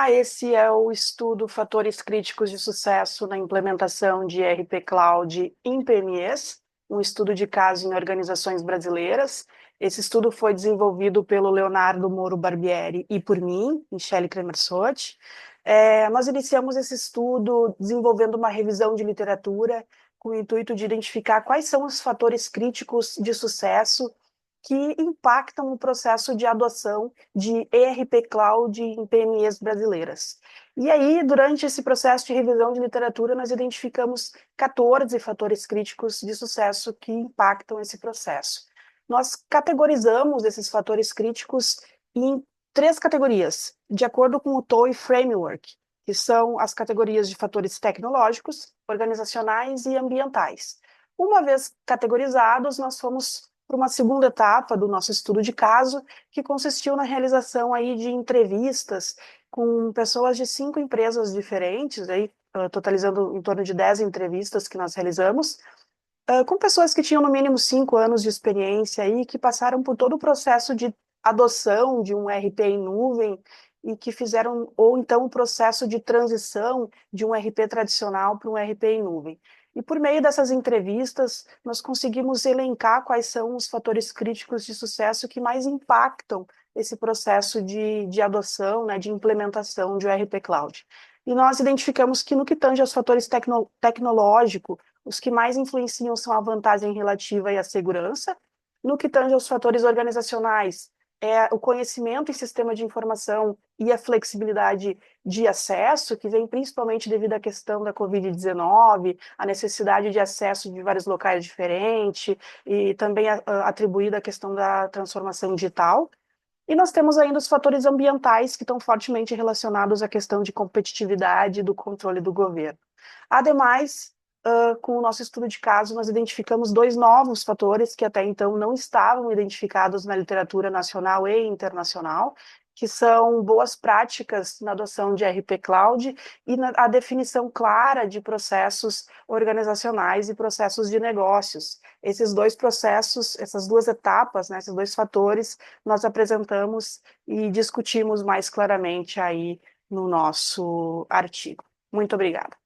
Olá, esse é o estudo Fatores Críticos de Sucesso na Implementação de ERP Cloud em PMEs, um estudo de caso em organizações brasileiras. Esse estudo foi desenvolvido pelo Leonardo Moro Barbieri e por mim, Michele Cremersot. Nós iniciamos esse estudo desenvolvendo uma revisão de literatura com o intuito de identificar quais são os fatores críticos de sucesso que impactam o processo de adoção de ERP Cloud em PMEs brasileiras. E aí, durante esse processo de revisão de literatura, nós identificamos 14 fatores críticos de sucesso que impactam esse processo. Nós categorizamos esses fatores críticos em 3 categorias, de acordo com o TOE Framework, que são as categorias de fatores tecnológicos, organizacionais e ambientais. Uma vez categorizados, nós fomos para uma segunda etapa do nosso estudo de caso, que consistiu na realização aí de entrevistas com pessoas de 5 empresas diferentes, aí, totalizando em torno de 10 entrevistas que nós realizamos, com pessoas que tinham no mínimo 5 anos de experiência e que passaram por todo o processo de adoção de um RP em nuvem e que fizeram, ou então o processo de transição de um RP tradicional para um RP em nuvem. E por meio dessas entrevistas, nós conseguimos elencar quais são os fatores críticos de sucesso que mais impactam esse processo de adoção, né, de implementação de um RP Cloud. E nós identificamos que no que tange aos fatores tecnológicos, os que mais influenciam são a vantagem relativa e a segurança. No que tange aos fatores organizacionais, o conhecimento em sistema de informação e a flexibilidade de acesso, que vem principalmente devido à questão da Covid-19, a necessidade de acesso de vários locais diferentes, e também atribuída à questão da transformação digital. E nós temos ainda os fatores ambientais, que estão fortemente relacionados à questão de competitividade e do controle do governo. Ademais, com o nosso estudo de caso, nós identificamos 2 novos fatores que até então não estavam identificados na literatura nacional e internacional, que são boas práticas na adoção de RP Cloud e a definição clara de processos organizacionais e processos de negócios. Esses 2 processos, essas 2 etapas, né, esses 2 fatores, nós apresentamos e discutimos mais claramente aí no nosso artigo. Muito obrigada.